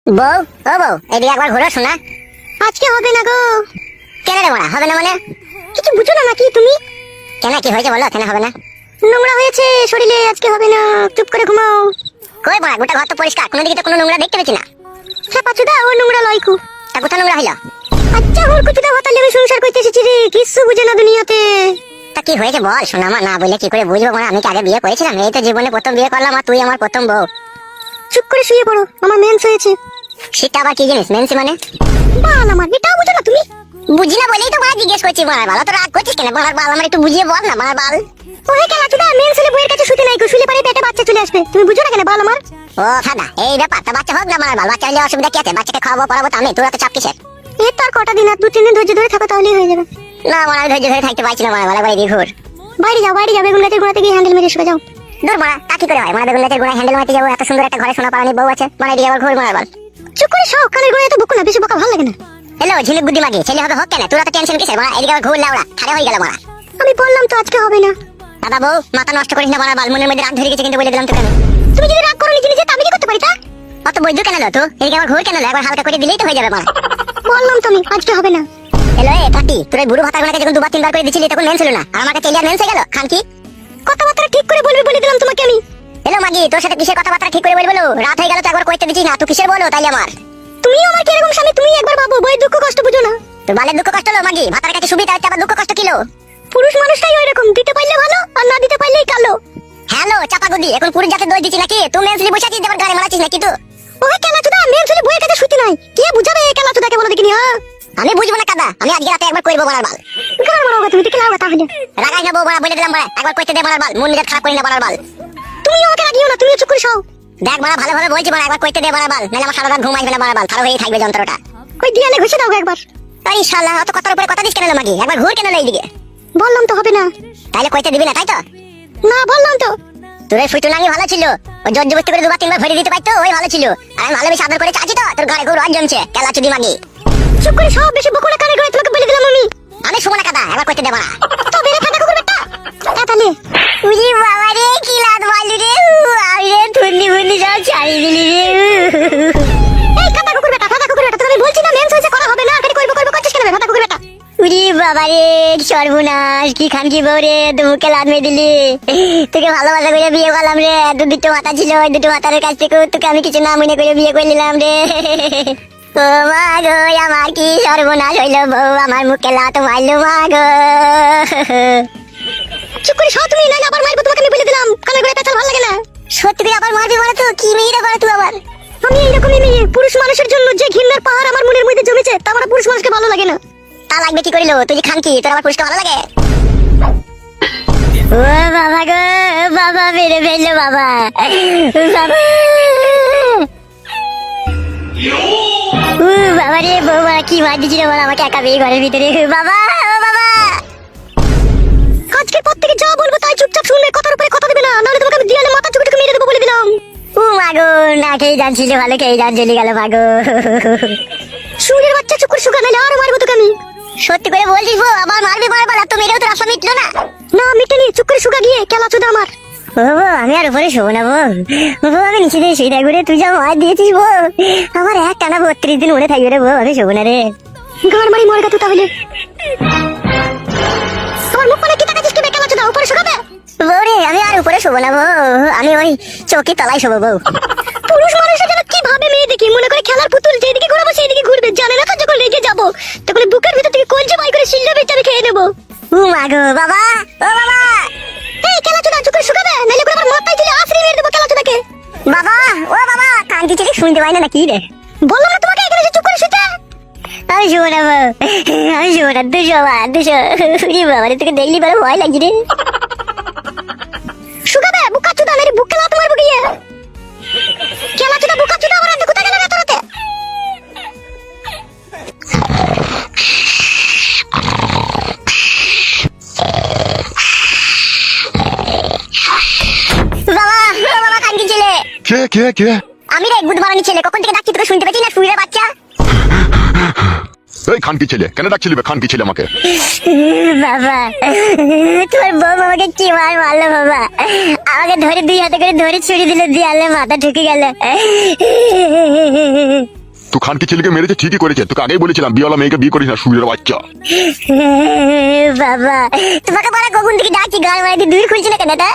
বউ, ও বউ, এদিকে একবার ঘুরে শোনা। আজকে হবে না গো। কেন রে মারা, হবে না মানে? কিছু বুঝো না নাকি তুমি? কেন, কি হয়েছে বলো, কেন হবে না? নোংরা হয়েছে শরীরে, আজকে হবে না, চুপ করে ঘুমাও। কই মারা, গোটা ঘর তো পরিষ্কার, কোনো দিকে তো কোনো নোংরা দেখতে পেছি না। হ্যাঁ পাচুদা, ও নোংরা লয় খুব। তা কোথা নোংরা হইলো? আচ্ছা ওর কুচুদা হতালে আমি সংসার করতে এসেছি রে, কিছু বুঝে না দুনিয়াতে। তা কি হয়েছে বল শোনা, মা না বলে কি করে বুঝবো? মানে আমি কি আগে বিয়ে করেছিলাম? এই তো জীবনে প্রথম বিয়ে করলাম, আর তুই আমার প্রথম বউ। চুপ করে শুয়ে পড়ো, আমার মেন্স হয়েছে। সেটা আবার কি জিনিস মেন্স মানে? বাল আমার, এটাও বুঝো না তুমি? বুঝি না বলেই তো মা জিজ্ঞেস করছি। মার বাল, তো রাগ করছিস কেন? মার বাল আমার একটু বুঝিয়ে বল না, মার বাল। ওহে কেলা চুদা, মেন্স হলে বইয়ের কাছে শুতে নাই গো, শুলে পারে পেটে বাচ্চা চলে আসবে, তুমি বুঝো না কেন বাল আমার? ও ফাদা, এই ব্যাপার। তা বাচ্চা হোক না মার বাল, বাচ্চা হলে অসুবিধা কি আছে? বাচ্চাকে খাওয়াবো পড়াবো তো আমি, তোরা তো চাপ কিসের? এই তো আর কটা দিন, আর 2-3 দিন ধৈর্য ধরে থাকো, তাহলেই হয়ে যাবে। না মার, আমি ধৈর্য ধরে থাকতে পারছি না মার বাল, একবার এদিকে ঘুর। বাইরে যাও, বাইরে যাও, বেগুন গাছের গোড়াতে গিয়ে হ্যান্ডেল মেরে শুয়ে যাও। দূর মারা, তা কি করে হয়? বেগুন গাছের গোড়ায় হ্যান্ডেল মারতে যাবো? এত সুন্দর একটা ঘরে সোনা পারানি বউ আছে, মানে এদিকে আবার ঘুর মার বাল। চুপ করে শোও, কানের গোড়ায় তো বকো না, বেশি বকা ভালো লাগে না। হ্যালো ঝিলিক বুদ্ধি মাগি, ছেলে হবে হোক কেন, তোরা তো টেনশন কিসের? মারা এদিকে আবার ঘুর লাউড়া, খারে হয়ে গেল মারা। আমি বললাম তো আজকে হবে না। দাদা বউ, মাথা নষ্ট করিস না মার বাল, মনের মধ্যে রাগ ধরে গেছে কিন্তু বলে দিলাম তোকে আমি। তুমি যদি রাগ করো নিজে নিজে, আমি কি করতে পারি তা? অত বৈদ্য কেন লো তো, এদিকে আবার ঘুর কেন লো? একবার হালকা করে দিলেই তো হয়ে যাবে মারা। বললাম তো আমি আজকে হবে না। হ্যালো এ কাটি, তোর এই বুড়ো ভাতার গোনাকে যখন 2-3 বার করে দিছিলি তখন মেন ছিল না, আর আমাকে চেলিয়ার মেন হয়ে গেল। খান কি কথাবার্তা ঠিক করে বলবি বলে দিলাম তোমাকে আমি। হ্যালো মাগি, তোর সাথে কিসের কথাবার্তা ঠিক করে বলবো? রাত হয়ে গেল তো একবার কইতে দিছিস না, তুই কিসের বলো তাইলে আমার? তুমি আমার কি এরকম স্বামী? তুমি একবার ভাবো, বই দুঃখ কষ্ট বুঝো না। তোর বালের দুঃখ কষ্ট হলো মাগি, ভাতার কাছে সুবিধা হচ্ছে, আবার দুঃখ কষ্ট কিলো? পুরুষ মানুষটাই ওই রকম, দিতে পারলে ভালো আর না দিতে পারলেই কালো। হ্যালো চাপাগুদি, এখন পুরুষ জাতে দই দিছিস নাকি? তুই মেন্সলি বসে আছিস, দেবার গাড়ি মারাছিস নাকি তুই? ওই কেলা চুদা, মেন্সলি বইয়ের কাছে শুতে নাই, কে বুঝাবে এই কেলা চুদাকে? বলো দেখিনি। হ্যাঁ আমি বুঝবো না কাদা, আমি আজকে রাতে একবার কইবো মারার বাল। গান মারো তুমি, ঠিক লাগবে তাহলে। রাগাই না বউ মারা, বলে দিলাম মারা, একবার কইতে দে মারার বাল, মন নিজে খারাপ করি না মারার বাল। তুমি আমাকে রাগিও না, তুমি চুপ করে শোও। দেখ মারা, ভালোভাবে বলছি মারা, একবার কইতে দে মারার বাল, নাহলে আমার সারা রাত ঘুম আসবে না মারার বাল, খারাপ হয়েই থাকবে যন্ত্রটা। কই দিয়ালে ঘুষে দাও একবার। এই শালা অত কথার উপরে কথা দিস কেন মাগি? একবার ঘুর কেন এইদিকে? বললাম তো হবে না। তাইলে কইতে দিবি না তাই তো? না বললাম তো। তোর এই ফুটু নাঙ্গি ভালো ছিল, ও জোর জবরদস্তি করে 2-3 বার ভরে দিতে পারতো, ওই ভালো ছিল। আমি ভালোবেসে আদর করে চাচ্ছি তো, তোর গাড়ি ঘুর জমছে কেলা চুদি মাগি। চুপ করে সব, বেশি বকো না, কানে গড়ে তোমাকে বলে দিলাম আমি। আমি শুবো না কাদা, একবার কইতে দে মারা। তো বেরে ফাটা কুকুর বেটা তাতালে। উজি বাবা রে, কি লাদ মারলি রে, আমি রে থুন্নি মুন্নি সব ছাড়িয়ে দিলি রে। এই কাদা কুকুর বেটা, ফাটা কুকুর বেটা, তুমি বলছি না মেন্স হইছে, করা হবে না, আর কইবো করছিস কেন ফাটা কুকুর বেটা? উজি বাবা রে, সর্বনাশ, কি খান কি বউ রে, মুখে লাদ মেরে দিলি। তোকে ভালোবাসা করে বিয়ে করলাম রে, দুটো মাথা ছিল, ওই দুটো মাথার কাছ থেকে তোকে আমি কিছু না মনে করে বিয়ে করে নিলাম রে। ও মা গো, আমার কি সর্বনাশ হইল, বউ আমার মুখে লাত মারলো মা গো। চুপ করে সব, তুমি না আবার মারবো তোমাকে আমি বলে দিলাম, কানে গড়ে পেছাল ভালো লাগে না। সত্যি করে আবার মারবি মানে? তো কি মেয়েরা করে তুই আবার? আমি এইরকমই মেয়ে, পুরুষ মানুষের জন্য যে ঘৃণার পাহাড় আমার মনের মধ্যে জমেছে, তা আমার পুরুষ মানুষকে ভালো লাগে না। তা লাগবে কি করিল? তুই যে খান কি, তোর আবার পুরুষকে ভালো লাগে? ও বাবা গো, বাবা মেরে ফেললো বাবা, বাবা। বাবা রে, বৌমা কি মার দিছিল বল আমাকে একা পেয়ে ঘরের ভিতরে। বাবা, ও বাবা। আজকের পর থেকে যা বলবো তাই চুপচাপ শুনবে, কথার উপরে কথা দেবে না, নাহলে তোমাকে আমি দিয়ালে মাথা চুপে মেরে দেবো বলে দিলাম। ও মাগো, না খেয়ে যাচ্ছিল, ভালো খেয়ে যান চলে গেল মাগো। সুরের বাচ্চা, চুপ করে শুকা, নাহলে আরো মারবো তোকে আমি। সত্যি করে বলছিস বউ, আবার মারবি মারবার? তো মেরেও তো রাস্তা মিটলো না। না মিটেনি, চুপ করে শুকা গিয়ে কেলা চুদা আমার। ও বউ, আমি আর উপরে শোবো না বউ, বউ আমি নিচে দিয়ে শুয়ে থাকবো রে, তুই যা মার দিয়েছিস বউ, আমার এক টানা 32 দিন মনে থাকবে রে বউ, আমি শোবো না রে। গান মারি মরে গা তুই তাহলে। আমার মুখ মানে কি তাকাচ্ছিস তুই কেলা চুদা? উপরে শুকাবে বউ রে, আমি আর উপরে শোবো না বউ, আমি ওই চৌকি তলায় শোবো বউ। পুরুষ মানুষের যেন কি ভাবে মেয়ে দেখি, মনে করে খেলার পুতুল, যেদিকে ঘুরাবো সেদিকে ঘুরবে, জানে না তো যখন রেগে যাবো তখন বুকের ভিতর থেকে কলজে বাই করে শিল্লা বেচে আমি খেয়ে নেবো। ও মাগো বাবা, ও বাবা। এই কেলা চুদা, চুপ করে শুকাবে, নাইলে করে আমার মাথায় দিলে আছড়ে মেরে দেবো কেলা চুদাকে। বাবা, ও বাবা, কান কি ছেলে শুনতে পাই না কি রে? বললাম না তোমাকে এখানে চুপ করে শুতে। আমি শুবো না বউ, আমি শুবো না, দুশো বাবা রে, তোকে দেখলি বলে ভয় লাগছে রে। শুকাবে বুকা চুদা, নাইলে বুক কেলা তোমার বুকে গিয়ে। কেলা চুদা, বুকা চুদা, আমার কোথায় গেল রাতে রাতে? বাবা, ও বাবা, কান কি ছেলে? কে? আমি রে, গুদ মারানি ছেলে, কখন থেকে ডাকছি তোকে শুনতে পেয়েছি না, শুয়ে বাচ্চা। এই খানকি ছেলে, কেন ডাকছিলি খানকি ছেলে আমাকে? বাবা, তোর বউ আমাকে কি মারলো বাবা, আমাকে ধরে 2 হাতে করে ধরে ছুরি দিল, দিয়ে মাথা ঢুকে গেল। তুই খানকি ছেলেকে মেরেছে ঠিকই করেছে, তোকে আগেই বলেছিলাম বিয়েওয়ালা মেয়েকে বিয়ে করিস না, সুরের বাচ্চা। বাবা তোমাকে বলা কখন থেকে ডাকছি, গান মারি দূর খুলছি না কেন এটা?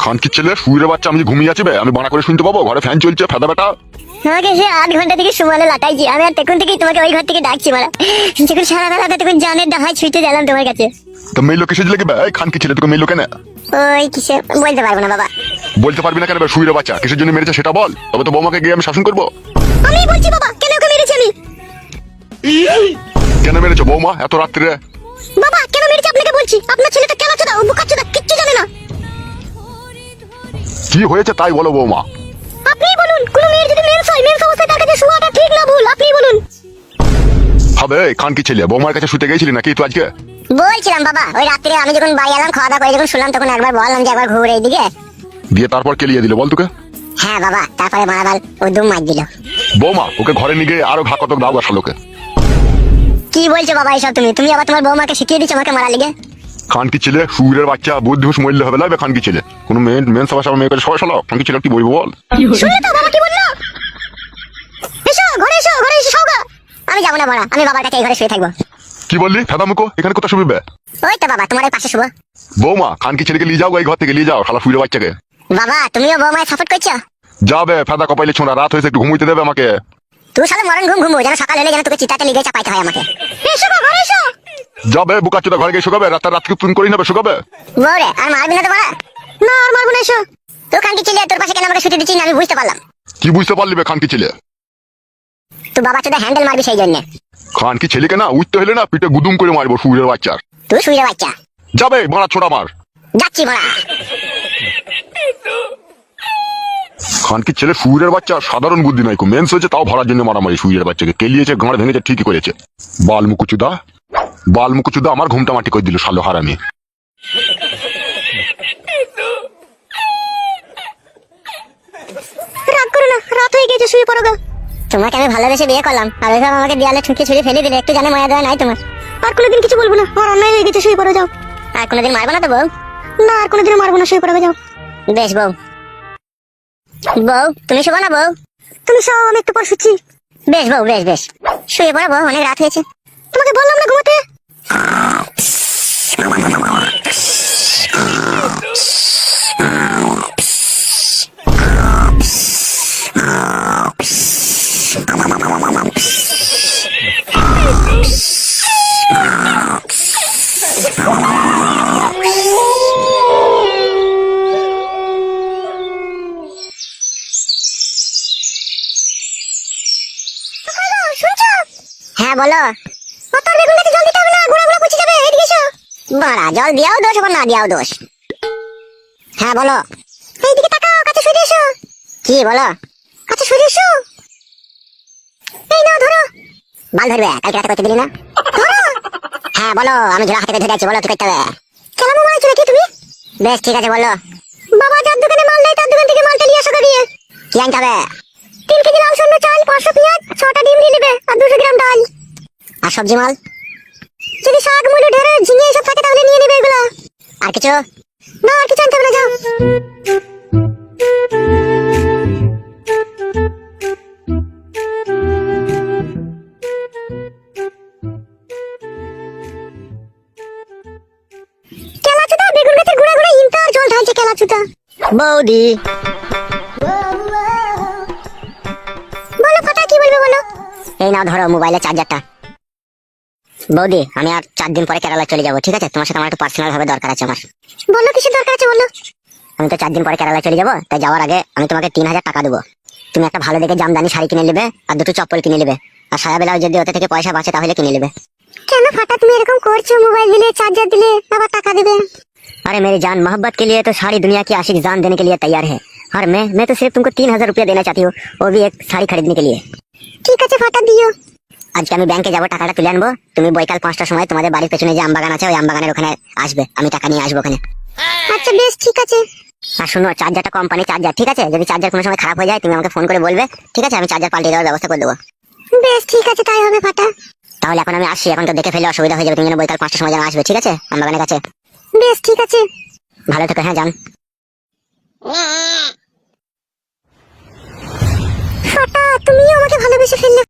খানকি ছেলে সুরের বাচ্চা, আমি যে ঘুমিয়ে আছি বে, আমি বানা করে শুনতে পাবো? ঘরে ফ্যান চলছে, ফেদা বেটা। তোমাকে সে 8 ঘন্টা থেকে সুমালে লাটাইছি আমি, আর তখন থেকেই তোমাকে ওই ঘর থেকে ডাকছি মারা। যখন সারা বেলাটা তখন জানের ডাহাই ছুটে গেলাম তোমার কাছে। তো মেয়ে লোক এসে লেগে বে, এই খানকি ছেলে তোকে মেয়ে লোকে না ওই কিসে বলতে পারবো না বাবা। বলতে পারবি না কেন বে? সুরের বাচ্চা কিসের জন্য মেরেছে সেটা বল, তবে তো বৌমাকে গিয়ে আমি শাসন করবো। আমি বলছি বাবা, কেন ওকে মেরেছি আমি? কেন মেরেছো বৌমা এত রাত্রে? বাবা কেন মেরেছি আপনাকে বলছি, আপনার ছেলেটা কেন চোদা, ও বোকাচোদা, কিচ্ছু জানে না। কি হয়েছে তাই বলো বৌমা। আপনিই বলুন, কোন মেয়ের যদি মেন্স হয়, মেন্স অবস্থায় তার কাছে শোয়াটা ঠিক না ভুল, আপনিই বলুন। হবে খানকি ছেলে, বৌমার কাছে শুতে গেছিলি নাকি তুই আজকে? বলছিলাম বাবা, ওই রাত্রে আমি যখন বাড়ি এলাম খাওয়া দাওয়া করে যখন শুনলাম, তখন একবার বললাম যে একবার ঘুরে এইদিকে। দিয়ে তারপর কেলিয়ে দিল বল তোকে? হ্যাঁ বাবা, তারপরে মারাবাল ও দুম মার দিল। বৌমা ওকে ঘরে নিয়ে গিয়ে আরো ঘা কতক দাও গা শালোকে। কি বলছো বাবা এইসব তুমি? তুমি আবার তোমার বৌমাকে শিখিয়ে দিচ্ছ আমাকে মারা লিগে? খানকি ছেলে সুরের বাচ্চা, বুদ্ধি হুঁশ মরলে হবে লাগবে খানকি ছেলে। কোনো মেন সবার মেয়ে করে সবাই শালো, খানকি ছেলে কি বলবো বল? শুনলে তো বাবা কি বললো? এসো ঘরে, এসো ঘরে, এসে সৌগা। আমি যাবো না বড়া, আমি বাবার কাছে এই ঘরে শুয়ে থাকবো। কি বললি ফেদা মুখো, এখানে কোথায় শুবি বে? ওই তো বাবা তোমার এই পাশে শুভ। বৌমা খানকি ছেলেকে নিয়ে যাও এই ঘর থেকে, নিয়ে যাও শালা সুরের বাচ্চাকে। বাবা তুমিও বৌমায় সাপোর্ট করছো? যাবে ফেদা কপাইলে ছোঁড়া, রাত হয়েছে একটু ঘুমুইতে দেবে আমাকে। তুই সালে মরণ ঘুম ঘুমো, যেন সকাল হলে যেন তোকে চিতাতে লিগে চাপাইতে হয় আমাকে। এসো গো ঘরে এসো। যাবে বুকাচোদা ঘরে গিয়ে শুকাবে, রাতকে ফোন করি নেবে শুকাবে। বউরে আর মারবি না তো বড়া? না আর মারবো না, এসো। তো কান্তি ছেলে তোর পাশে কেন আমাকে শুতে দিচ্ছিস না আমি বুঝতে পারলাম। কি বুঝতে পারলি বে খানকি ছেলে? তুই বাবা চোদা হ্যান্ডেল মারবি সেই জন্য। খানকি ছেলেকে না উঠতে হলে না পিঠে গুদুম করে মারবো সুরের বাচ্চার। তুই শুয়ে বাচ্চা। যাবে মারা ছোড়া মার। যাচ্ছি বড়া। খানকি ছেলে সুরের বাচ্চা সাধারণ বুদ্ধি নাই, মেন্স হয়েছে তাও ভরার জন্য মারামারি। সুরের বাচ্চাকে কেলিয়েছে, গাঁড় ভেঙেছে, ঠিকই করেছে। বালমুকুচুদা আমার ঘুমটা মাটি করে দিল শালো হারামি। রাগ করো না, রাত হয়ে গেছে, শুয়ে পড়ো গা। তোমাকে আমি ভালোবেসে বিয়ে করলাম, আর ওইসব আমাকে দেয়ালে ঠুকে ছুঁড়ে ফেলে দিলে, একটু জানে মায়া দেওয়া নাই তোমার? আর কোনোদিন কিছু বলবো না, আর অন্যায় হয়ে গেছে, শুয়ে পড়ো যাও। আর কোনোদিন মারবো না তো বউ? না আর কোনোদিন মারবো না, শুয়ে পড়ো যাও। বেশ বউ। বউ তুমি শোবো না বউ? তুমি শোও, আমি একটু পর শুচ্ছি। বেশ বউ, বেশ বেশ, শুয়ে পড়ো বউ, অনেক রাত হয়েছে। তোমাকে বললাম না ঘুমাতে। হ্যাঁ বলো। তোর বেগুন গাছে জল দিতে হবে না, গুঁড়া গুঁড়া পচে যাবে, এদিকে এসো। বাড়া জল দিয়াও দোষ, আবার না দিয়াও দোষ। হ্যাঁ বলো। এইদিকে তাকাও, কাছে সরে এসো। কি বলো? কাছে সরে এসো। এই নাও ধরো। বাল ধরবে, কালকে রাতে করতে দিলি না? ধরো। হ্যাঁ বলো, আমি ঝোলা হাতে ধরে আছি, বলো কি করতে হবে? কেলামো মারছো নাকি তুমি? বেশ ঠিক আছে বলো। বাবা যার দোকানে মাল নেই তার দোকান থেকে মালটা নিয়ে আসো দিয়ে। কি আনতে হবে? 3 কেজি লাল সন্ধ্যা চাল, 500 পেঁয়াজ, 6টা ডিম নিয়ে নেবে, আর 200 গ্রাম ডাল। আর সবজি মাল? যদি শাক, মূলো, ঢেঁড়স, ঝিঙে এসব থাকে তাহলে নিয়ে নেবে এগুলা। আর কিছু? না আর কিছু আনতে হবে না, যাও। কেলাচুদা বেগুন গাছের গুঁড়া গুঁড়া ইন্টার জল ঢালছে কেলাচুদা। বৌদি বলো ফাটা, কি বলবে বলো। এই নাও ধরো মোবাইলের চার্জারটা। বৌদি আমি আর 4 দিন পরে কেরালা চলে যাবো, ঠিক আছে? তোমার সাথে আমার একটু পার্সোনাল ভাবে দরকার আছে আমার। বলো কিসের দরকার আছে বলো। আমি তো 4 দিন পরে কেরালা চলে যাবো, তাই যাওয়ার আগে আমি তোমাকে 3000 টাকা দেবো। তুমি একটা ভালো দেখে জামদানি শাড়ি কিনে নেবে, আর 2টো চপ্পল কিনে নেবে, আর সায়া বেলাও যদি ওতে থেকে পয়সা বাঁচে তাহলে কিনে নেবে। কেন ফাটা তুমি এরকম করছো? মোবাইল দিলে, চার্জার দিলে, আবার টাকা देবে। अरे मेरी जान, मोहब्बत के लिए तो सारी दुनिया की आशिक जान देने के लिए तैयार है, और मैं तो सिर्फ तुमको 3000 रुपया देना चाहती हूँ, वो भी एक साड़ी खरीदने के लिए। ঠিক আছে ফাটা দিও। আজকে আমি ব্যাংকে যাবো, টাকাটা তুলে আনবো। তুমি বৈকাল 5টার সময় তোমাদের বাড়ির পেছনে যে আমবাগান আছে ওই আমবাগানের ওখানে আসবে, আমি টাকা নিয়ে আসবো ওখানে। আচ্ছা বেশ ঠিক আছে। আর শুনো, চার্জারটা কোম্পানি চার্জার, ঠিক আছে? যদি চার্জার কোনো সময় খারাপ হয়ে যায় তুমি আমাকে ফোন করে বলবে, ঠিক আছে? আমি চার্জার পাল্টে দেওয়ার ব্যবস্থা করে দেবো। বেশ ঠিক আছে, তাই হবে ফাটা। তাহলে এখন আমি আসছি, এখন তো দেখে ফেলে অসুবিধা হয়ে যাবে, তুমি যেন বৈকাল 5টার সময় যেন আসবে, ঠিক আছে? আমবাগানের কাছে। বেশ ঠিক আছে। ভালো থেকো, হ্যাঁ যান। ফাটা তুমিও আমাকে ভালোবেসে ফেললে।